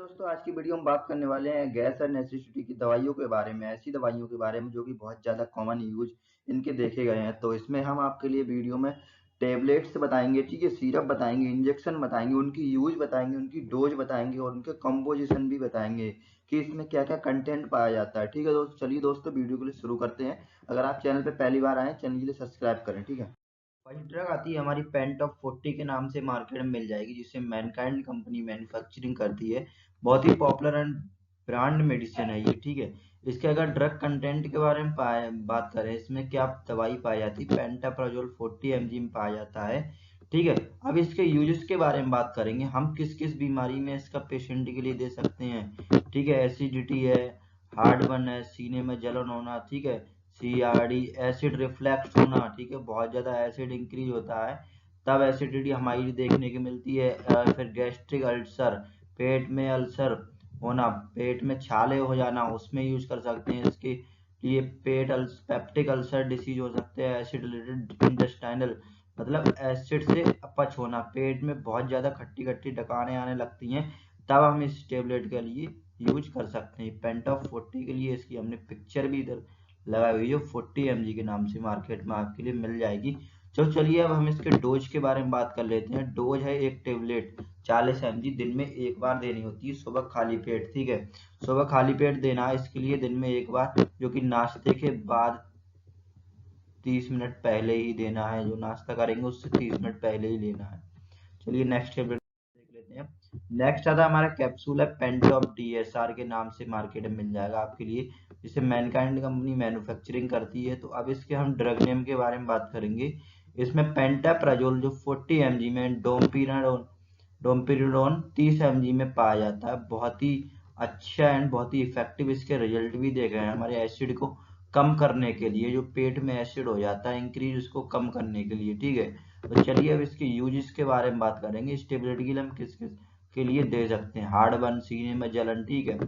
दोस्तों, आज की वीडियो में बात करने वाले हैं गैस और नेसेसिटी की दवाइयों के बारे में, ऐसी दवाइयों के बारे में जो कि बहुत ज़्यादा कॉमन यूज इनके देखे गए हैं। तो इसमें हम आपके लिए वीडियो में टेबलेट्स बताएंगे, ठीक है, सिरप बताएंगे, इंजेक्शन बताएंगे, उनकी यूज बताएंगे, उनकी डोज बताएंगे और उनके कंपोजिशन भी बताएंगे कि इसमें क्या क्या कंटेंट पाया जाता है। ठीक है दोस्तों, चलिए दोस्तों वीडियो के लिए शुरू करते हैं। अगर आप चैनल पर पहली बार आए, चैनल के लिए सब्सक्राइब करें। ठीक है, फर्स्ट ड्रग आती है हमारी पेंटॉप 40 के नाम से मार्केट में मिल जाएगी, जिसे मैनकाइंड कंपनी मैन्युफैक्चरिंग करती है। बहुत ही पॉपुलर एंड ब्रांड मेडिसिन है ये, ठीक है। इसके अगर ड्रग कंटेंट के बारे में बात करें, इसमें क्या दवाई पाई जाती है, पेंटाप्राजोल 40 mg में पाया जाता है, ठीक है। अब इसके यूजेस के बारे में बात करेंगे, हम किस किस बीमारी में इसका पेशेंट के लिए दे सकते हैं, ठीक है। एसिडिटी है, हार्ट बर्न है, सीने में जलन होना, ठीक है, सीआरडी एसिड रिफ्लेक्स होना, ठीक है, बहुत ज़्यादा एसिड इंक्रीज होता है तब एसिडिटी हमारी देखने की मिलती है। फिर गैस्ट्रिक अल्सर, पेट में अल्सर होना, पेट में छाले हो जाना, उसमें यूज कर सकते हैं इसके लिए। पेप्टिक अल्सर डिसीज हो सकते हैं। एसिड रिलेटेड इंटेस्टाइनल, मतलब एसिड से अपच होना, पेट में बहुत ज़्यादा खट्टी खट्टी डकारें आने लगती हैं, तब हम इस टेबलेट के लिए यूज कर सकते हैं। पेंटॉप 40 के लिए इसकी हमने पिक्चर भी इधर लगाई हुई है, 40 mg के नाम से मार्केट में आपके लिए मिल जाएगी। तो चलिए अब हम इसके डोज के बारे में बात कर लेते हैं। डोज है एक टेबलेट 40 mg, दिन में एक बार देनी होती है, सुबह खाली पेट, ठीक है। सुबह खाली पेट देना है इसके लिए, दिन में एक बार, जो कि नाश्ते के बाद 30 मिनट पहले ही देना है। जो नाश्ता करेंगे उससे 30 मिनट पहले ही लेना है। चलिए नेक्स्ट टेबलेट देख लेते हैं। नेक्स्ट आता हमारा कैप्सूल है पेंटॉप डीएसआर के नाम से मार्केट में मिल जाएगा आपके लिए, जिसे मैनकाइंड कंपनी मैन्युफैक्चरिंग करती है। तो अब इसके हम ड्रग नेम के बारे में बात करेंगे। इसमें पेंटाप्राजोल जो 40 mg में, डोम्पिरिडोन 30 mg में पाया जाता है। बहुत ही अच्छा एंड बहुत ही इफेक्टिव इसके रिजल्ट भी देखे हैं हमारे एसिड को कम करने के लिए। जो पेट में एसिड हो जाता है इंक्रीज, उसको कम करने के लिए, ठीक है। तो चलिए अब इसके यूजेस के बारे में बात करेंगे। इस टेबलेट के लिए हम किस किस के लिए दे सकते हैं। हार्ट बर्न, सीने में जलन, ठीक है,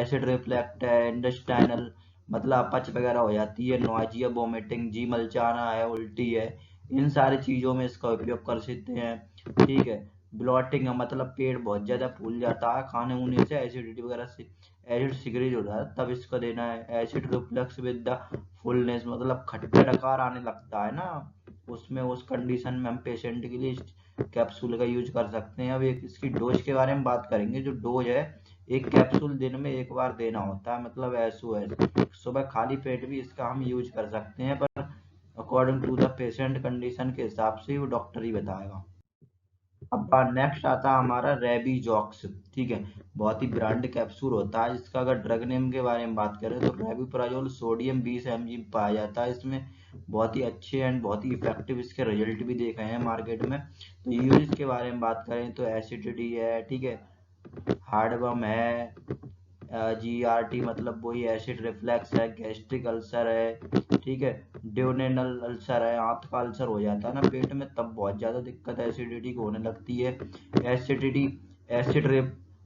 एसिड रिफ्लेक्ट है, इंटेस्टाइनल मतलब अपच वगैरह हो जाती है, नोजिया, वोमिटिंग, जी मलचाना है, उल्टी है, इन सारी चीजों में इसका उपयोग कर सकते हैं, ठीक है। ब्लॉटिंग है, मतलब पेट बहुत ज्यादा फूल जाता है खाने ऊने से, एसिडिटी वगैरह से एसिड सिक्रीज हो जाता है, तब इसको देना है। Acid reflux with the fullness, मतलब खट्टा डकार आने लगता है ना, उसमें उस कंडीशन में हम पेशेंट के लिए कैप्सूल का यूज कर सकते हैं। अब एक इसकी डोज के बारे में बात करेंगे। जो डोज है, एक कैप्सूल दिन में एक बार देना होता है, मतलब SOS। सुबह खाली पेट भी इसका हम यूज कर सकते हैं, पर according to the patient condition के हिसाब से वो डॉक्टर ही बताएगा। अब नेक्स्ट आता है हमारा रेबीजॉक्स, ठीक है, बहुत ही ब्रांड कैप्सूल होता है। इसका अगर ड्रग नेम के बारे में बात करें तो रेबीप्राजोल सोडियम 20 mg पाया जाता है इसमें। बहुत ही अच्छे एंड बहुत ही इफेक्टिव इसके रिजल्ट भी देखे हैं मार्केट में। तो यूज के बारे में बात करें तो एसिडिटी है, ठीक है, हार्डबम है, GERD मतलब वही एसिड रिफ्लेक्स है, गैस्ट्रिक अल्सर है, ठीक है, ड्यूनेनल अल्सर है, आंत का अल्सर हो जाता है ना पेट में, तब बहुत ज्यादा दिक्कत एसिडिटी को होने लगती है। एसिडिटी, एसिड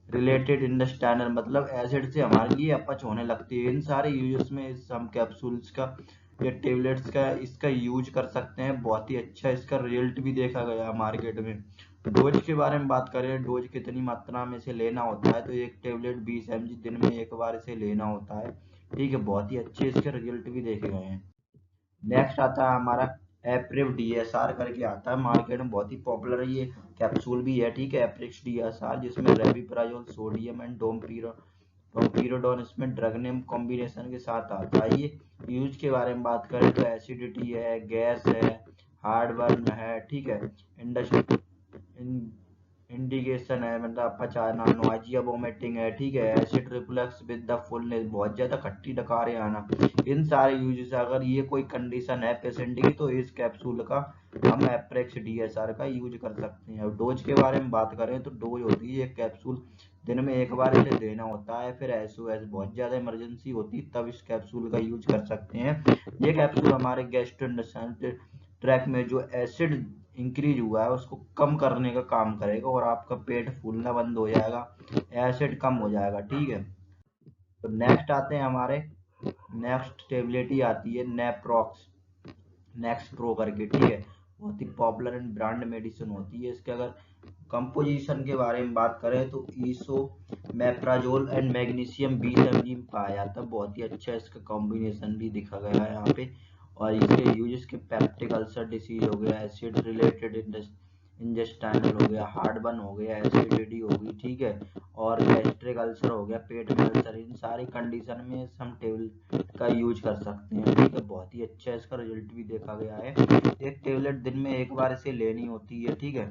रिलेटेड इंटेस्टाइनल, मतलब एसिड से हमारे लिए अपच होने लगती है। इन सारे यूजेस में इस हम कैप्सूल्स का या टेबलेट्स का इसका यूज कर सकते हैं। बहुत ही अच्छा इसका रिजल्ट भी देखा गया मार्केट में। डोज के बारे में बात करें, डोज कितनी मात्रा में इसे लेना होता है, तो एक टेबलेट 20 mg दिन में एक बार इसे लेना होता है, ठीक है। बहुत ही अच्छे इसके रिजल्ट भी देखे गए हैं। नेक्स्ट आता है हमारा एप्रिव डीएसआर करके आता है मार्केट में, बहुत ही पॉपुलर है ये कैप्सूल भी है, ठीक है, एप्रिक्स डीएसआर, जिसमें रेबीप्राजोल सोडियम एंड डोम्पिरोडोन इसमें ड्रग नेम कॉम्बिनेशन के साथ आता है। ये यूज के बारे में बात करें तो एसिडिटी है, गैस है, हार्ट बर्न है, ठीक है, इंडिकेशन है, मतलब पचाना, नोजिया, वोमिटिंग है, ठीक है, acid reflux with the fullness, बहुत ज्यादा खट्टी डकारें आना, इन सारे यूजेस अगर ये कोई कंडीशन है पेशेंट की, तो इस कैप्सूल का हम एप्रेक्स डीएसआर का यूज कर सकते हैं। और डोज के बारे में बात करें तो डोज होती है एक कैप्सूल दिन में एक बार इसे देना होता है। फिर SOS बहुत ज्यादा इमरजेंसी होती है, तब इस कैप्सूल का यूज कर सकते हैं। ये कैप्सूल हमारे गैस्ट्रोइंटेस्टाइनल ट्रैक में जो एसिड इंक्रीज हुआ है उसको कम करने का काम करेगा और आपका पेट फूलना बंद हो जाएगा, एसिड कम हो जाएगा, ठीक है। तो नेक्स्ट आते हैं हमारे, नेक्स्ट टेबलेट ही आती है नेप्रोक्स, नेक्स्ट प्रो करके, ठीक है, बहुत ही पॉपुलर एंड ब्रांड मेडिसिन होती है। इसके अगर कंपोजिशन के बारे में बात करें तो ईसो मेप्राजोल एंड मैग्नीशियम 20 mg में पाया जाता है। बहुत ही अच्छा इसका कॉम्बिनेशन भी दिखा गया है यहाँ पे। और इसके यूजेस के पेप्टिक अल्सर डिसीज हो गया, एसिड रिलेटेड इंजेस्टाइनल हो गया, हार्टबर्न हो गया, एसिडिटी हो गई, ठीक है, और गैस्ट्रिक अल्सर हो गया, पेट में अल्सर, इन सारी कंडीशन में हम टेबलेट का यूज कर सकते हैं, ठीक है। बहुत ही अच्छा इसका रिजल्ट भी देखा गया है। एक टेबलेट दिन में एक बार इसे लेनी होती है, ठीक है।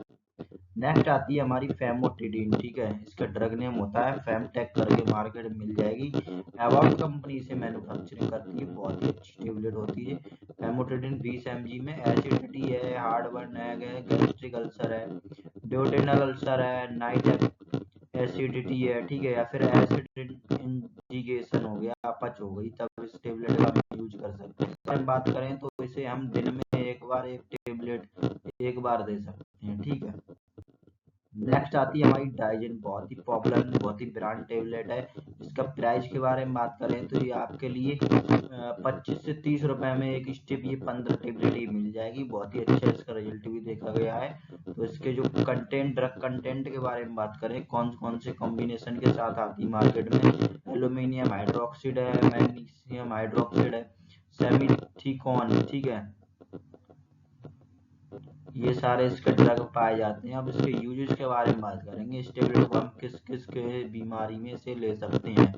नेक्स्ट आती है हमारी फेमोटिडीन, ठीक है। इसका ड्रग नेम होता है फेमटेक करके, मार्केट में मिल जाएगी। एवॉर्ड कंपनी से मैन्युफैक्चरिंग करती है, बहुत ही अच्छी टेबलेट होती है। फेमोटिडीन 20 mg में। एसिडिटी है, हार्टबर्न है, गैस्ट्रिक अल्सर है, ड्यूडेनल अल्सर है, नाइट एसिडिटी है, ठीक है, या फिर एसिड इंडिगेशन हो गया, अपच हो गई, तब इस टेबलेट का हम यूज कर सकते हैं। हम बात करें तो इसे हम दिन में एक बार एक टेबलेट एक बार दे सकते हैं, ठीक है। नेक्स्ट आती है हमारी डाइजिन, बहुत ही पॉपुलर बहुत ही ब्रांड टेबलेट है। इसका प्राइस के बारे में बात करें तो ये आपके लिए 25 से 30 रुपए में एक स्टेप ये 15 टेबलेट ही मिल जाएगी। बहुत ही अच्छा इसका रिजल्ट भी देखा गया है। तो इसके जो कंटेंट, ड्रग कंटेंट के बारे में बात करें, कौन कौन से कॉम्बिनेशन के साथ आती है मार्केट में, एल्यूमिनियम हाइड्रोक्साइड है, मैग्नीशियम हाइड्रोक्साइड है, सेमीथिकॉन, ठीक है, ये सारे इसके ड्रग पाए जाते हैं। अब इसके यूजेस के बारे में बात करेंगे, इस टेबलेट को हम किस किस के बीमारी में से ले सकते हैं।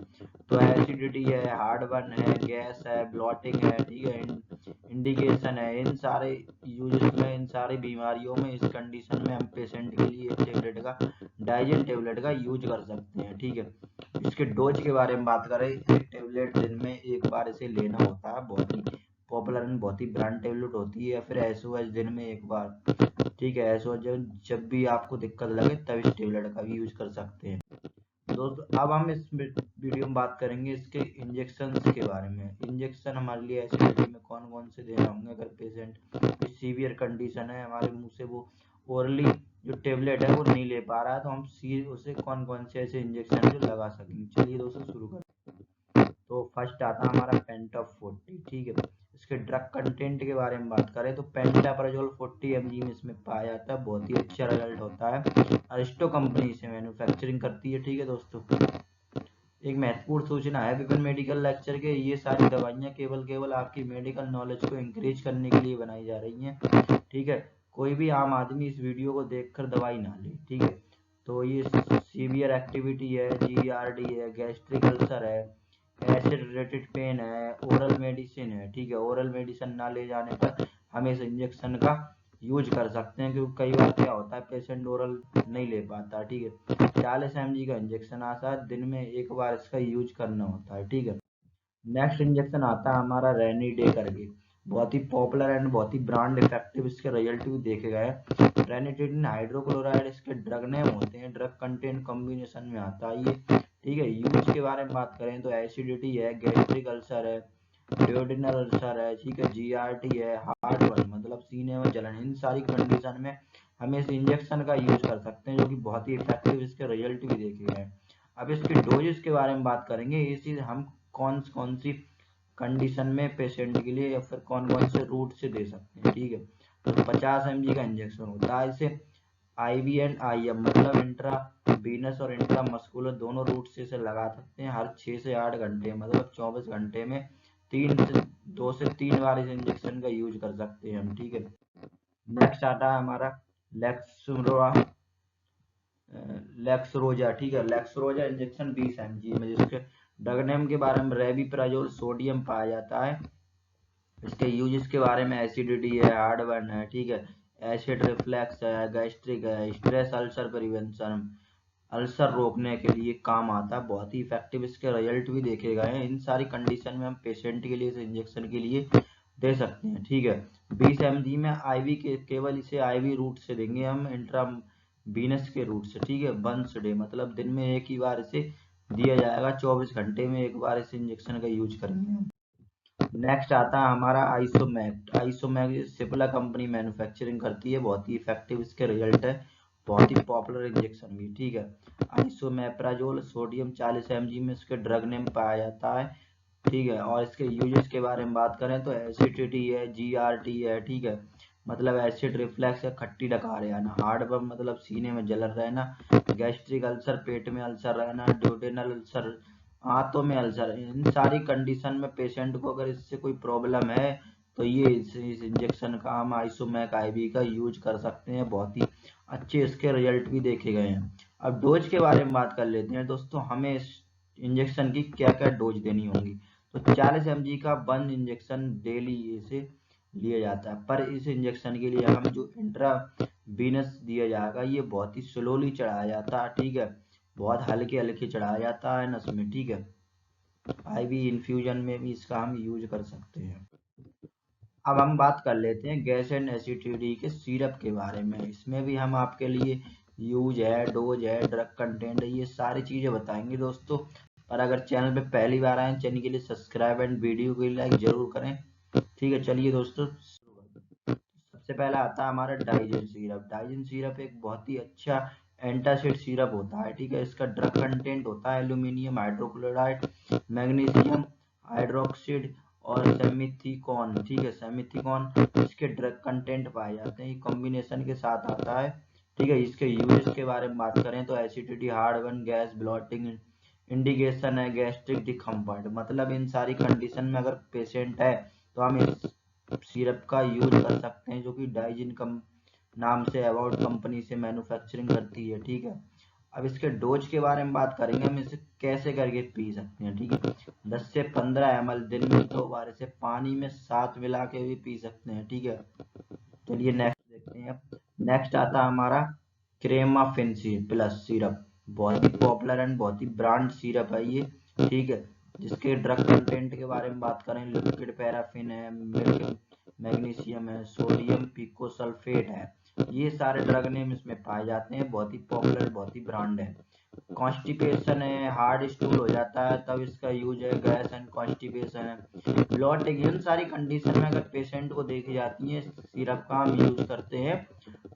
तो एसिडिटी है, हार्टबर्न है, गैस है, ब्लॉटिंग है, ठीक है, इंडिकेशन है, इन सारे यूजेस में, इन सारी बीमारियों में, इस कंडीशन में हम पेशेंट के लिए इस टेबलेट का, डाइजेन टेबलेट का यूज कर सकते हैं, ठीक है। इसके डोज के बारे में बात करें, एक टेबलेट दिन में एक बार इसे लेना होता है। बहुत ही पॉपुलर एंड बहुत ही ब्रांड टेबलेट होती है। फिर एसओएच दिन में एक बार, ठीक है। एसओएच जब भी आपको दिक्कत लगे तब इस टेबलेट का भी यूज कर सकते हैं। दोस्तों अब हम इस वीडियो में बात करेंगे इसके इंजेक्शन के बारे में। इंजेक्शन हमारे लिए एसिडिटी में कौन कौन से देना होंगे, अगर पेशेंट की सीवियर कंडीशन है, हमारे मुंह से वो ओरली जो टेबलेट है वो नहीं ले पा रहा है, तो हम उसे कौन कौन से ऐसे इंजेक्शन जो लगा सकेंगे। चलिए दोस्तों शुरू करते हैं। तो फर्स्ट आता है हमारा पेंटॉप 40, ठीक है। इसके ड्रग कंटेंट के बारे में बात करें तो पेंटाप्राजोल 40 mg में इसमें पाया जाता है। बहुत ही अच्छा रिजल्ट होता है। अरिस्टो कंपनी से मैन्युफैक्चरिंग करती है, ठीक है दोस्तों। एक महत्वपूर्ण सूचना है, विभिन्न मेडिकल लेक्चर के ये सारी दवाइयाँ केवल आपकी मेडिकल नॉलेज को इंक्रीज करने के लिए बनाई जा रही हैं, ठीक है। कोई भी आम आदमी इस वीडियो को देखकर दवाई ना ले, ठीक है। तो ये सीवियर एक्टिविटी है, जीआरडी है, गैस्ट्रिक अल्सर है, एसिड रिलेटेड पेन है, ओरल मेडिसिन है, ठीक है। ओरल मेडिसिन ना ले जाने पर हम इस इंजेक्शन का यूज कर सकते हैं, क्योंकि कई बार क्या होता है पेशेंट ओरल नहीं ले पाता, ठीक है। 40 mg का इंजेक्शन आता है, दिन में एक बार इसका यूज करना होता है, ठीक है। नेक्स्ट इंजेक्शन आता है हमारा रेनिडे करके, बहुत ही पॉपुलर एंड बहुत ही ब्रांड इफेक्टिव इसके रिजल्ट भी देखे गए हैं। रेनिटिडिन हाइड्रोक्लोराइड इसके ड्रग नेम होते हैं, ड्रग कंटेंट कॉम्बिनेशन में आता है ये, ठीक है। यूज के बारे में बात करें तो एसिडिटी है, गैस्ट्रिक अल्सर है, ड्यूडेनल अल्सर है, ठीक है, जीआरटी है, हार्टबर्न मतलब सीने में जलन, इन सारी कंडीशन में हम इस इंजेक्शन का यूज कर सकते हैं, जो कि बहुत ही इफेक्टिव इसके रिजल्ट भी देखे गए हैं। अब इसके डोजेस के बारे में बात करेंगे, ये चीज हम कौन कौन सी कंडीशन में पेशेंट के लिए या फिर कौन कौन से रूट से दे सकते हैं, ठीक है। तो 50 mg का इंजेक्शन होता है, इसे आईवी एंड आईएम मतलब इंट्रा वीनस और इंट्रा मस्कुलर दोनों रूट से इसे लगा सकते हैं। हर 6 से 8 घंटे मतलब 24 घंटे में 2 से 3 बार इस इंजेक्शन का यूज कर सकते हैं हम, ठीक है। नेक्स्ट आता है हमारा लेक्सरोजा, लेक्सरोजा, ठीक है। लेक्सरोजा इंजेक्शन 20 mg में, जिसके ड्रग नेम के बारे में रेबिप्राजोल सोडियम पाया जाता है। इसके यूजेस के बारे में एसिडिटी है, हार्टबर्न है, ठीक है, एसिड रिफ्लक्स है, गैस्ट्रिक है, स्ट्रेस अल्सर प्रिवेंशन, अल्सर रोकने के लिए काम आता है। बहुत ही इफेक्टिव इसके रिजल्ट भी देखे गए हैं। इन सारी कंडीशन में हम पेशेंट के लिए इस इंजेक्शन के लिए दे सकते हैं, ठीक है। 20 mg में आईवी के केवल इसे आईवी रूट से देंगे हम, इंट्रा वीनस के रूट से, ठीक है। वंस डे मतलब दिन में एक ही बार इसे दिया जाएगा, 24 घंटे में एक बार इस इंजेक्शन का यूज करेंगे हम। नेक्स्ट आता है हमारा आइसोमैक्ट। आइसोमैक्ट सिप्ला कंपनी मैन्युफैक्चरिंग करती है, बहुत ही इफेक्टिव इसके रिजल्ट है, बहुत ही पॉपुलर इंजेक्शन भी, ठीक है। आइसोमेप्राजोल सोडियम 40 mg में इसके ड्रग नेम पाया जाता है, ठीक है। और इसके यूजेस के बारे में बात करें तो एसिडिटी है, जीआरटी है, ठीक है, मतलब एसिड रिफ्लक्स या खट्टी डकार रहना, हार्ट बर्न मतलब सीने में जलन रहना, गैस्ट्रिक अल्सर पेट में अल्सर रहना, ड्यूडेनल अल्सर आंतों में अल्सर, इन सारी कंडीशन में पेशेंट को अगर इससे कोई प्रॉब्लम है तो ये इस इंजेक्शन का हम आइसोमैक IV का यूज कर सकते हैं। बहुत ही अच्छे इसके रिजल्ट भी देखे गए हैं। अब डोज के बारे में बात कर लेते हैं दोस्तों, हमें इस इंजेक्शन की क्या क्या डोज देनी होगी। तो 40 mg का 1 इंजेक्शन डेली इसे लिया जाता है, पर इस इंजेक्शन के लिए हम जो इंट्रावीनस दिया जाएगा ये बहुत ही स्लोली चढ़ाया जाता है, ठीक है, बहुत हल्के हल्के चढ़ाया जाता है नस में, ठीक है। IV इन्फ्यूजन में भी इसका हम यूज कर सकते हैं। अब हम बात कर लेते हैं गैस एंड एसिडिटी के सिरप के बारे में। इसमें भी हम आपके लिए यूज है, डोज है, ड्रग कंटेंट है, ये सारी चीजें बताएंगे दोस्तों। और अगर चैनल पे पहली बार आए, चैनल के लिए सब्सक्राइब एंड वीडियो को लाइक जरूर करें, ठीक है। चलिए दोस्तों, सबसे पहला आता है हमारा डाइजिन सिरप। डाइजिन सिरप एक बहुत ही अच्छा एंटासिड सिरप होता है, ठीक है। इसका ड्रग कंटेंट होता है एल्यूमिनियम हाइड्रोक्लोराइड, मैग्नीशियम हाइड्रोक्साइड और सेमिथिकॉन, ठीक है, सेमिथिकॉन इसके ड्रग कंटेंट पाए जाते हैं। ये कॉम्बिनेशन के साथ आता है, ठीक है। इसके यूजेस के बारे में बात करें तो acidity, heartburn, gas blotting, indication है गैस्ट्रिक डिस्कम्फर्ट, मतलब इन सारी कंडीशन में अगर पेशेंट है तो हम इस सिरप का यूज कर सकते हैं, जो कि डाइजिन कम नाम से अबाउट कंपनी से मैन्युफैक्चरिंग करती है, ठीक है। अब इसके डोज के बारे में बात करेंगे, हम इसे कैसे करके पी सकते हैं, ठीक है। 10 से 15 ml दिन में 2 बार इसे पानी में साथ मिला के भी पी सकते हैं, ठीक है। चलिए नेक्स्ट देखते हैं। अब नेक्स्ट आता है हमारा क्रेमाफिन प्लस सिरप, बहुत ही पॉपुलर एंड बहुत ही ब्रांड सिरप है ये, ठीक है। जिसके ड्रग कंटेंट के बारे में बात करें, लिक्विड पैराफिन है, मिल्क मैग्नीशियम है, सोडियम पिकोसल्फेट है, ये सारे ड्रग नेम इसमें पाए जाते हैं। बहुत ही पॉपुलर, बहुत ही ब्रांड है। कॉन्स्टिपेशन है, हार्ड स्टूल हो जाता है तब इसका यूज है। गैस एंड कॉन्स्टिपेशन है, ब्लॉटिंग, इन सारी कंडीशन में अगर पेशेंट को देखी जाती है सिरप का हम यूज करते हैं।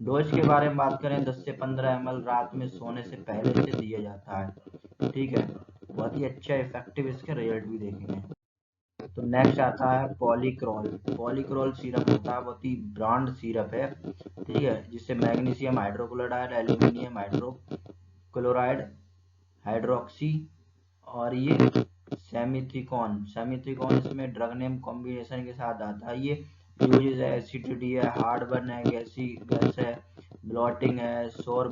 डोज के बारे में बात करें, 10 से 15 ml रात में सोने से पहले से दिया जाता है, ठीक है। बहुत ही अच्छा इफेक्टिव इसके रिजल्ट भी देखे हैं। तो नेक्स्ट आता है पॉलीक्रॉल। पॉलीक्रॉल सिरप होता है, बहुत ही ब्रांड सिरप है, ठीक है। जिससे magnesium hydrochloride, aluminium hydrochloride, hydroxy और ये सेमिथिकॉन, सेमिथिकॉन इसमें ड्रग नेम कॉम्बिनेशन के साथ आता है। ये यूजेस है एसिडिटी है, हार्टबर्न है, गैस है, ब्लॉटिंग है, शोर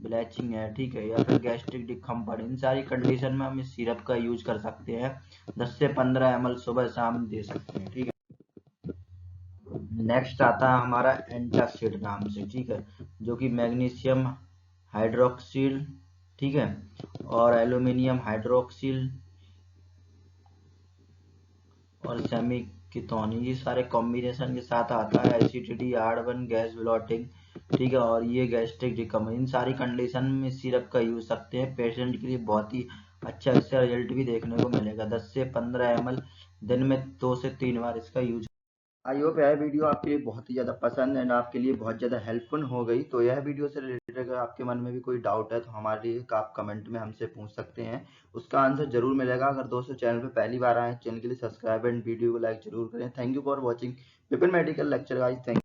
ब्लैचिंग है, ठीक है, या फिर गैस्ट्रिक डिस्कम्फर्ट, इन सारी कंडीशन में हम इस सिरप का यूज कर सकते हैं। 10 से 15 ml सुबह शाम दे सकते हैं, ठीक है। नेक्स्ट आता है हमारा एंटासिड नाम से, ठीक है, जो कि मैग्नीशियम हाइड्रोक्सिल, ठीक है, और एल्यूमिनियम हाइड्रोक्सिल और सेमी कीटोन, ये सारे कॉम्बिनेशन के साथ आता है। एसिडिटी, हार्टबर्न, गैस ब्लॉटिंग, ठीक है, और ये गैस्ट्रिक डिकम, इन सारी कंडीशन में सिरप का यूज सकते हैं। पेशेंट के लिए बहुत ही अच्छा इसका रिजल्ट भी देखने को मिलेगा। 10 से 15 ml दिन में 2 से 3 बार इसका यूज। आई होप यह वीडियो आपके लिए बहुत ही ज़्यादा पसंद एंड आपके लिए बहुत ज़्यादा हेल्पफुल हो गई। तो यह वीडियो से रिलेटेड अगर आपके मन में भी कोई डाउट है तो हमारे आप कमेंट में हमसे पूछ सकते हैं, उसका आंसर जरूर मिलेगा। अगर दोस्तों चैनल पे पहली बार आए, चैनल के लिए सब्सक्राइब एंड वीडियो को लाइक जरूर करें। Thank you for watching Vipin medical lecture guys, thank